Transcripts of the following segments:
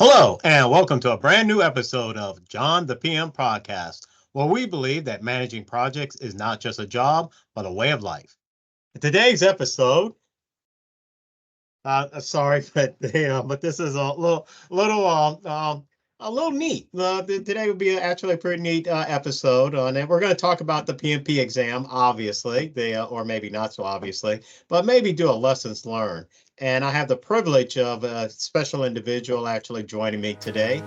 Hello, and welcome to a brand new episode of John the PM podcast, where we believe that managing projects is not just a job, but a way of life. In today's episode, sorry, but this is a little neat. Today will be actually a pretty neat episode, and we're going to talk about the PMP exam, obviously, or maybe not so obviously, but maybe do a lessons learned. And I have the privilege of a special individual actually joining me today.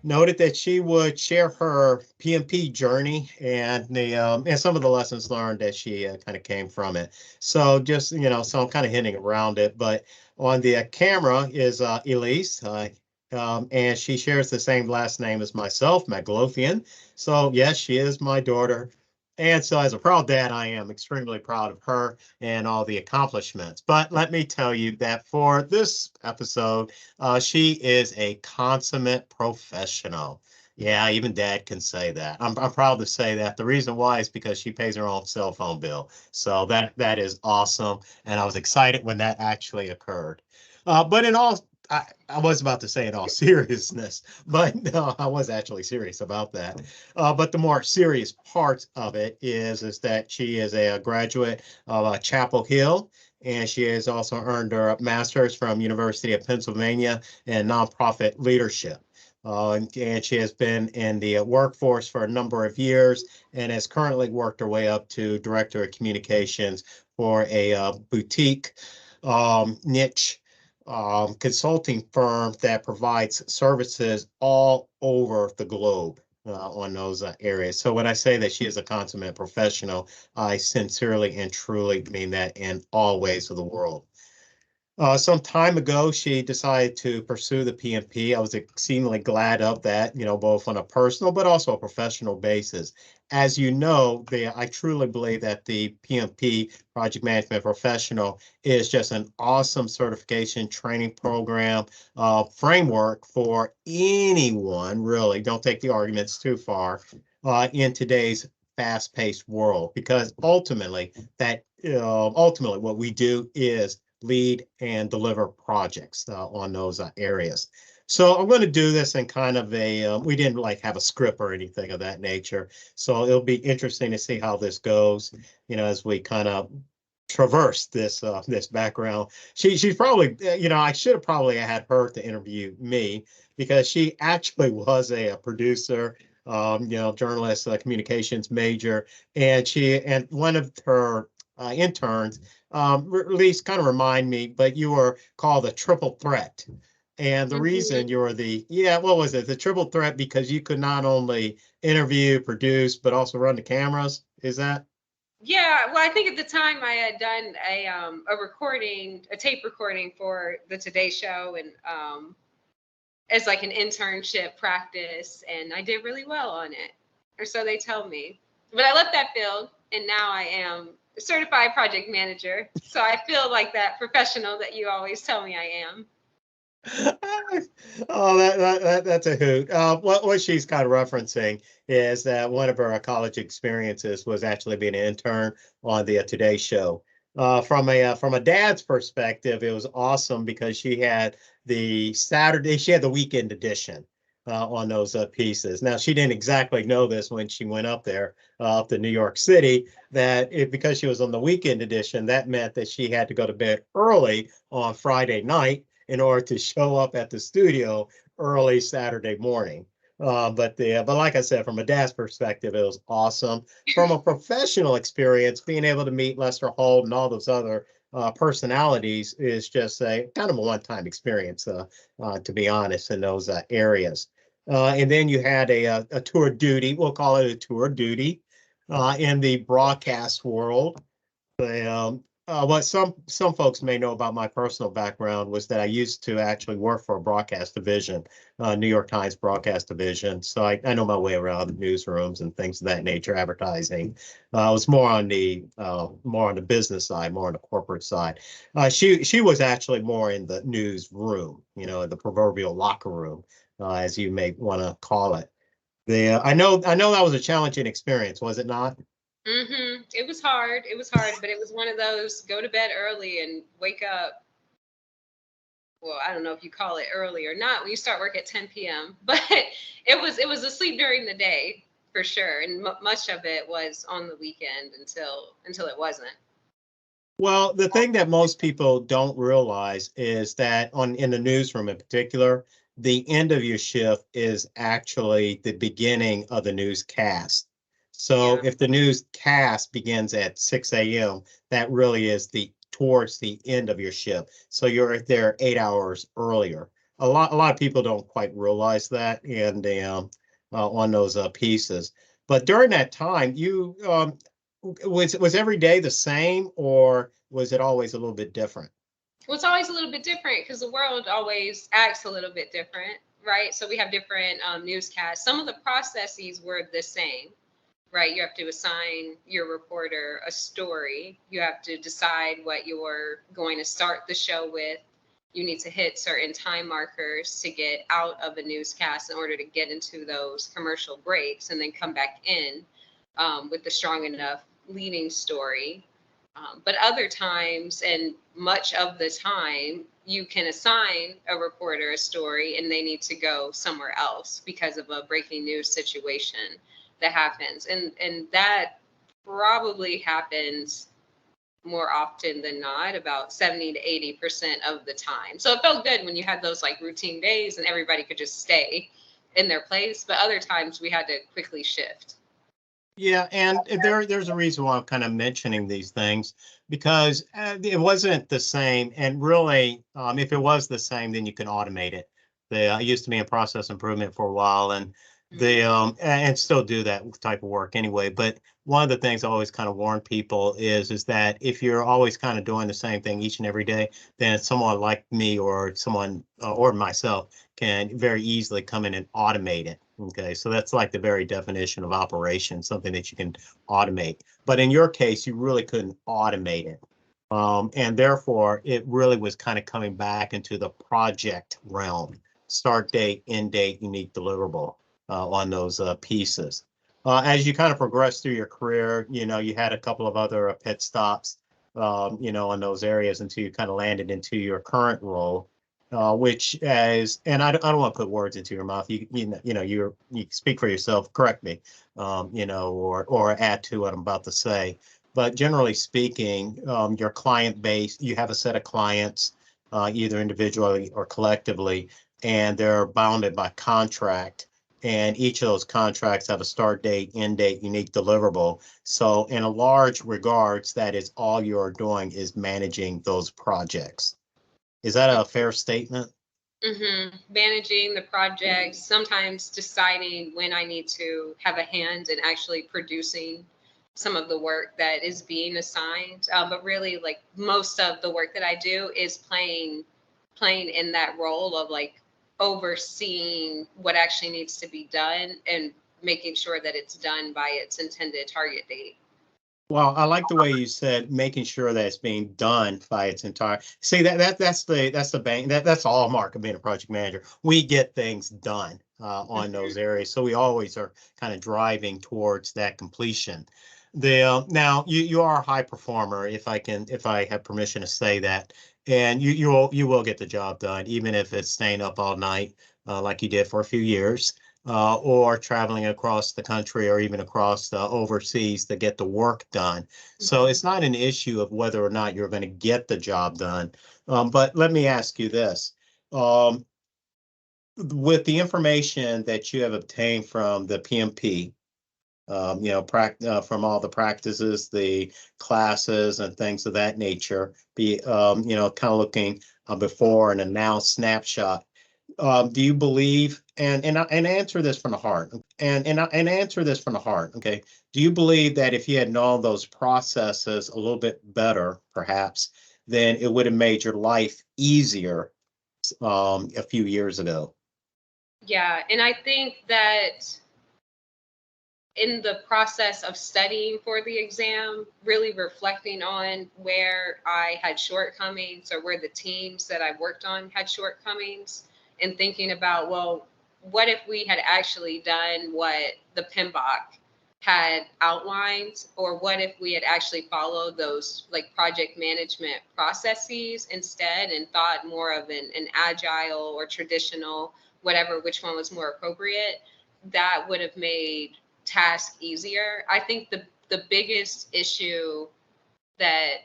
Noted that she would share her PMP journey and some of the lessons learned that she kind of came from it. So just so I'm kind of hinting around it, but on the camera is Elise, and she shares the same last name as myself, McGlothian. So yes, she is my daughter. And so, as a proud dad, I am extremely proud of her and all the accomplishments. But let me tell you that for this episode, she is a consummate professional. Yeah, even dad can say that. I'm proud to say that. The reason why is because she pays her own cell phone bill. So that is awesome. And I was excited when that actually occurred. But in all, I was about to say in all seriousness, but no, I was actually serious about that. But the more serious part of it is that she is a graduate of Chapel Hill, and she has also earned her master's from University of Pennsylvania in nonprofit leadership. And she has been in the workforce for a number of years and has currently worked her way up to director of communications for a boutique niche consulting firm that provides services all over the globe on those areas. So when I say that she is a consummate professional, I sincerely and truly mean that in all ways of the world. Some time ago, she decided to pursue the PMP. I was exceedingly glad of that, both on a personal but also a professional basis. As you know, I truly believe that the PMP, Project Management Professional, is just an awesome certification training program framework for anyone, really. Don't take the arguments too far in today's fast-paced world, because ultimately what we do is lead and deliver projects on those areas. So I'm going to do this in kind of we didn't like have a script or anything of that nature. So it'll be interesting to see how this goes, as we kind of traverse this background. She's probably, I should have probably had her to interview me because she actually was a producer, journalist, communications major, and one of her interns at least kind of remind me, but you were called a triple threat. And the reason you're what was it? The triple threat because you could not only interview, produce, but also run the cameras. Is that? Yeah, well, I think at the time I had done a tape recording for the Today Show, and as like an internship practice, and I did really well on it, or so they tell me. But I left that field, and now I am a certified project manager. So I feel like that professional that you always tell me I am. Oh, that's a hoot. What she's kind of referencing is that one of her college experiences was actually being an intern on the Today Show. From a dad's perspective, it was awesome because she had the weekend edition on those pieces. Now she didn't exactly know this when she went up there up to New York City because she was on the weekend edition, that meant that she had to go to bed early on Friday night in order to show up at the studio early Saturday morning. But like I said, from a dad's perspective, it was awesome. From a professional experience, being able to meet Lester Holt and all those other personalities is just a kind of a one-time experience, to be honest, in those areas. And then you had a tour duty, we'll call it a tour duty, in the broadcast world. What some folks may know about my personal background was that I used to actually work for a broadcast division, New York Times broadcast division. So I know my way around the newsrooms and things of that nature, advertising. I was more on the business side, more on the corporate side. She was actually more in the newsroom, the proverbial locker room, as you may want to call it. I know that was a challenging experience, was it not? It was hard. It was hard, but it was one of those go to bed early and wake up. Well, I don't know if you call it early or not when you start work at 10 p.m. But it was asleep during the day for sure, and much of it was on the weekend until it wasn't. Well, the thing that most people don't realize is that in the newsroom in particular, the end of your shift is actually the beginning of the newscast. So Yeah. if the newscast begins at 6 a.m., that really is the towards the end of your shift. So you're there 8 hours earlier. A lot of people don't quite realize that and on those pieces. But during that time, you was every day the same, or was it always a little bit different? Well, it's always a little bit different because the world always acts a little bit different, right? So we have different newscasts. Some of the processes were the same, right? You have to assign your reporter a story. You have to decide what you're going to start the show with. You need to hit certain time markers to get out of a newscast in order to get into those commercial breaks and then come back in with the strong enough leading story. But other times, and much of the time, you can assign a reporter a story and they need to go somewhere else because of a breaking news situation that happens. And that probably happens more often than not, about 70 to 80% of the time. So it felt good when you had those like routine days and everybody could just stay in their place. But other times we had to quickly shift. Yeah, and there's a reason why I'm kind of mentioning these things because it wasn't the same. And really, if it was the same, then you can automate it. I used to be in process improvement for a while, and and still do that type of work anyway. But one of the things I always kind of warn people is that if you're always kind of doing the same thing each and every day, then someone like me or someone or myself can very easily come in and automate it. Okay, so that's like the very definition of operation, something that you can automate. But in your case, you really couldn't automate it. And therefore, it really was kind of coming back into the project realm, start date, end date, unique deliverable on those pieces. As you kind of progress through your career, you had a couple of other pit stops, in those areas until you kind of landed into your current role which as and I don't want to put words into your mouth. You speak for yourself. Correct me, or add to what I'm about to say. But generally speaking, your client base, you have a set of clients, either individually or collectively, and they're bounded by contract. And each of those contracts have a start date, end date, unique deliverable. So in a large regards, that is all you're doing is managing those projects. Is that a fair statement? Managing the project, sometimes deciding when I need to have a hand in actually producing some of the work that is being assigned. But really, like most of the work that I do is playing in that role of like overseeing what actually needs to be done and making sure that it's done by its intended target date. Well, I like the way you said making sure that it's being done by its entire. See that's the bank that's all mark of being a project manager. We get things done on those areas, so we always are kind of driving towards that completion. The now you are a high performer, if I have permission to say that, and you will get the job done, even if it's staying up all night like you did for a few years or traveling across the country or even across overseas to get the work done. So Mhm. it's not an issue of whether or not you're going to get the job done. But let me ask you this. Um, with the information that you have obtained from the PMP, from all the practices, the classes, and things of that nature, kind of looking before and a now snapshot. Do you believe, and answer this from the heart, and answer this from the heart, okay? Do you believe that if you had known those processes a little bit better, perhaps, then it would have made your life easier a few years ago? Yeah, and I think that in the process of studying for the exam, really reflecting on where I had shortcomings or where the teams that I worked on had shortcomings, and thinking about, well, what if we had actually done what the PMBOK had outlined, or what if we had actually followed those like project management processes instead and thought more of an agile or traditional, whatever, which one was more appropriate, that would have made task easier. I think the biggest issue that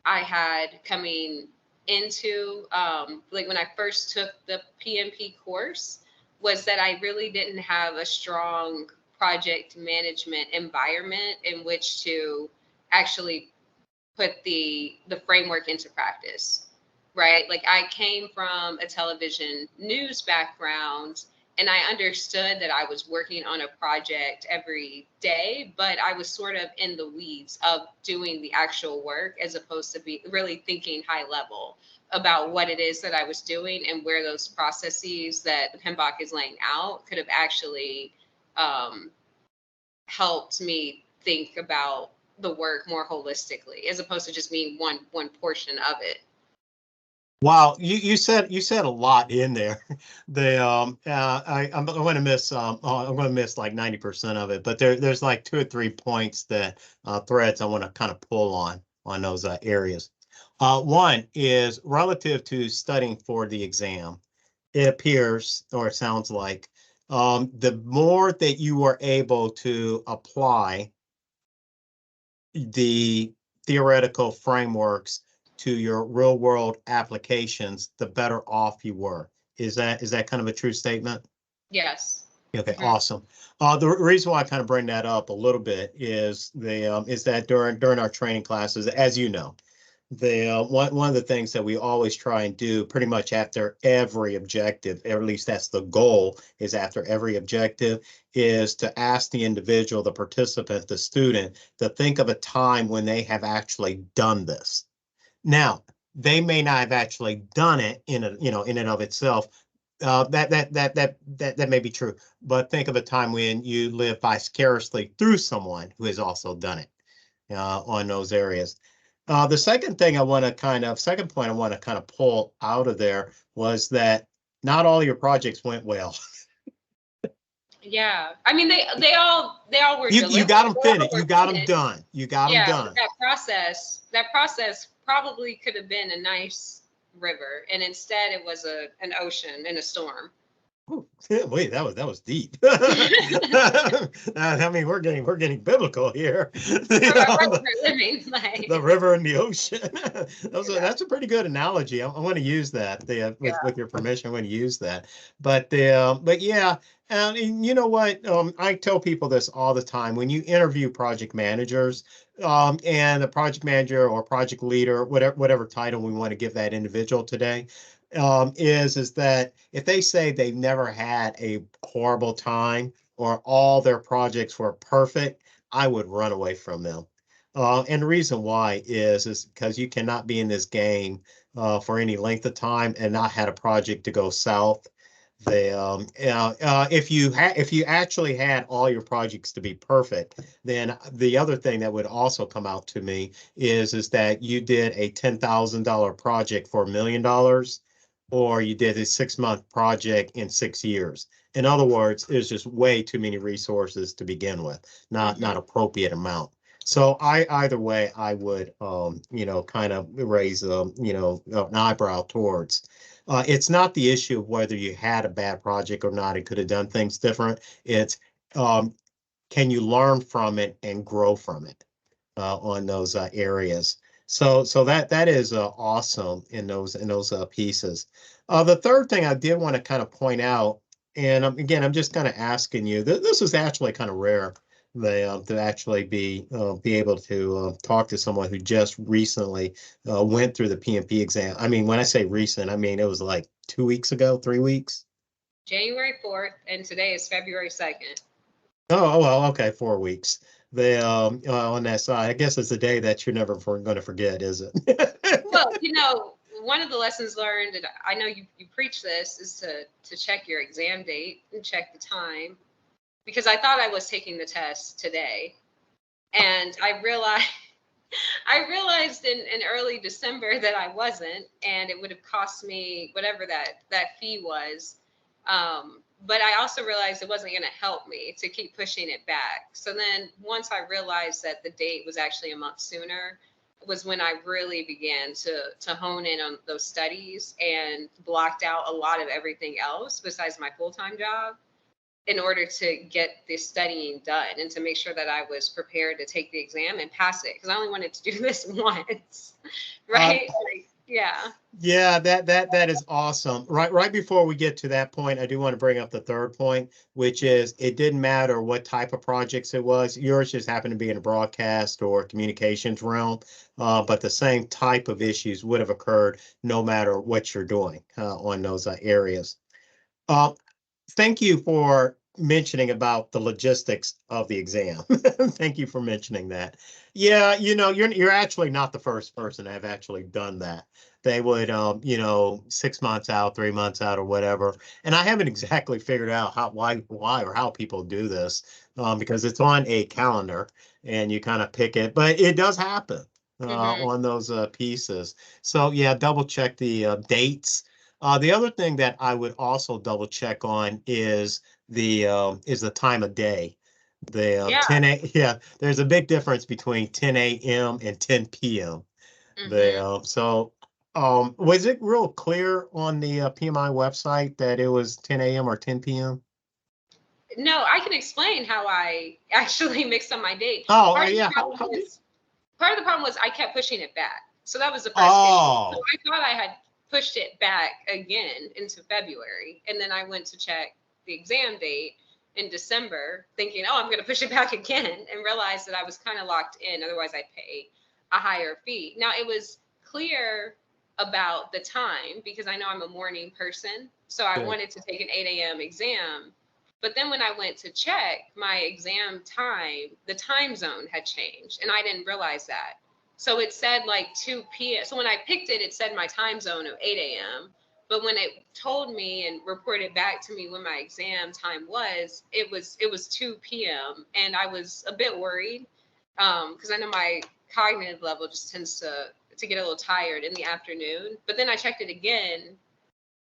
I had coming into like when I first took the PMP course was that I really didn't have a strong project management environment in which to actually put the framework into practice, right? Like I came from a television news background, and I understood that I was working on a project every day, but I was sort of in the weeds of doing the actual work as opposed to be really thinking high level about what it is that I was doing and where those processes that the PMBOK is laying out could have actually um, helped me think about the work more holistically as opposed to just being one portion of it. Wow, you said a lot in there. The I'm going to miss I'm going to miss like 90% of it, but there's like two or three points that threads I want to kind of pull on those areas. One is relative to studying for the exam. It appears, or it sounds like, the more that you are able to apply the theoretical frameworks to your real world applications, the better off you were. Is that kind of a true statement? Yes. Okay, Mhm. awesome. The reason why I kind of bring that up a little bit is that during our training classes, as you know, one of the things that we always try and do pretty much after every objective, or at least that's the goal, is after every objective, is to ask the individual, the participant, the student, to think of a time when they have actually done this. Now, they may not have actually done it in and of itself. That may be true, but think of a time when you live vicariously through someone who has also done it on those areas. The second point I want to kind of pull out of there was that not all your projects went well. Yeah. I mean, they all were You delivered. got them They all finished. You were got them finished. done. You got them Yeah, but done. that process probably could have been a nice river, and instead it was an ocean in a storm. Ooh, wait, that was deep. I mean, we're getting biblical here. For our The regular living, like the river and the ocean. yeah, That's a pretty good analogy. I want to use that. With yeah. your permission, I want to use that. But yeah, and you know what? I tell people this all the time. When you interview project managers, and the project manager or project leader, whatever title we want to give that individual today, is that if they say they've never had a horrible time or all their projects were perfect, I would run away from them. And the reason why is because you cannot be in this game for any length of time and not had a project to go south. If you actually had all your projects to be perfect, then the other thing that would also come out to me is that you did a $10,000 project for $1 million, or you did a 6 month project in 6 years. In other words, there's just way too many resources to begin with, not Hmm. appropriate amount. So either way, I would kind of raise an eyebrow towards. It's not the issue of whether you had a bad project or not and could have done things different. It's um, can you learn from it and grow from it on those areas. So that is awesome in those pieces. The third thing I did want to kind of point out, and again, I'm just kind of asking you. This is actually kind of rare to actually be able to talk to someone who just recently went through the PMP exam. I mean, when I say recent, I mean it was like 2 weeks ago, 3 weeks. January 4th, and today is February 2nd. Oh, well, okay, 4 weeks. On that side, I guess it's a day that you're never going to forget, is it? Well, one of the lessons learned, and I know you preach this, is to check your exam date and check the time, because I thought I was taking the test today, and I realized in early December that I wasn't, and it would have cost me whatever that fee was. But I also realized it wasn't going to help me to keep pushing it back. So then once I realized that the date was actually a month sooner, was when I really began to hone in on those studies and blocked out a lot of everything else besides my full-time job in order to get this studying done and to make sure that I was prepared to take the exam and pass it, because I only wanted to do this once, right? Yeah. Yeah, that is awesome. Right before we get to that point, I do want to bring up the third point, which is it didn't matter what type of projects it was. Yours just happened to be in a broadcast or communications realm, but the same type of issues would have occurred no matter what you're doing on those areas. Uh, Thank you for mentioning about the logistics of the exam. Thank you for mentioning that. Yeah, you're actually not the first person to have actually done that. They would, 6 months out, 3 months out, or whatever. And I haven't exactly figured out why, or how people do this, because it's on a calendar and you kind of pick it, but it does happen on those pieces. So yeah, double check the dates. The other thing that I would also double check on is the time of day. The Yeah. 10 yeah, there's a big difference between 10 a.m. and 10 p.m. Was it real clear on the PMI website that it was 10 a.m. or 10 p.m.? No, I can explain how I actually mixed up my date. Oh, Part of the yeah. problem was I kept pushing it back. So that was the first Oh. issue. So I thought I had pushed it back again into February. And then I went to check the exam date in December, thinking, oh, I'm going to push it back again, and realized that I was kind of locked in. Otherwise, I'd pay a higher fee. Now, it was clear about the time because I know I'm a morning person. So I wanted to take an 8 a.m. exam. But then when I went to check my exam time, the time zone had changed, and I didn't realize that. So it said like 2 p.m. So when I picked it, it said my time zone of 8 a.m. But when it told me and reported back to me when my exam time was, it was 2 p.m. And I was a bit worried because I know my cognitive level just tends to get a little tired in the afternoon. But then I checked it again.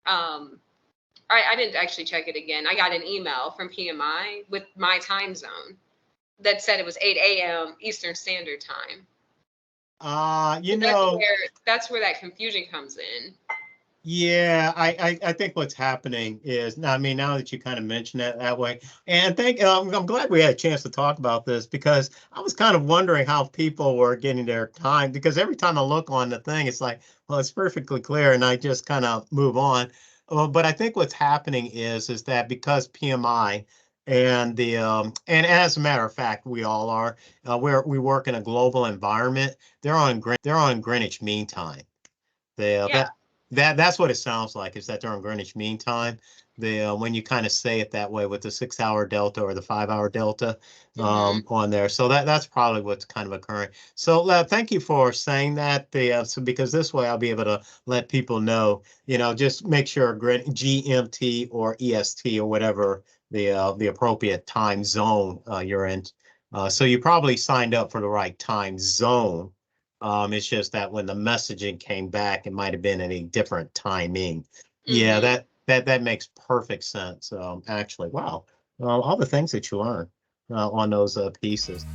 I didn't actually check it again. I got an email from PMI with my time zone that said it was 8 a.m. Eastern Standard Time. That's where that confusion comes in. Yeah, I think what's happening is, I mean, now that you kind of mentioned it that way, and I'm glad we had a chance to talk about this, because I was kind of wondering how people were getting their time, because every time I look on the thing, it's like, well, it's perfectly clear, and I just kind of move on. But I think what's happening is that because PMI and and as a matter of fact, we all are, we work in a global environment. They're on Greenwich Mean Time. Yeah. That's what it sounds like, is that they're on Greenwich Mean Time. When you kind of say it that way with the 6 hour delta or the 5 hour delta on there. So that's probably what's kind of occurring. So thank you for saying that. So because this way I'll be able to let people know, just make sure GMT or EST or whatever the appropriate time zone you're in. So you probably signed up for the right time zone. It's just that when the messaging came back, it might have been in a different timing. Yeah, that makes perfect sense. Actually, wow, all the things that you learn on those pieces.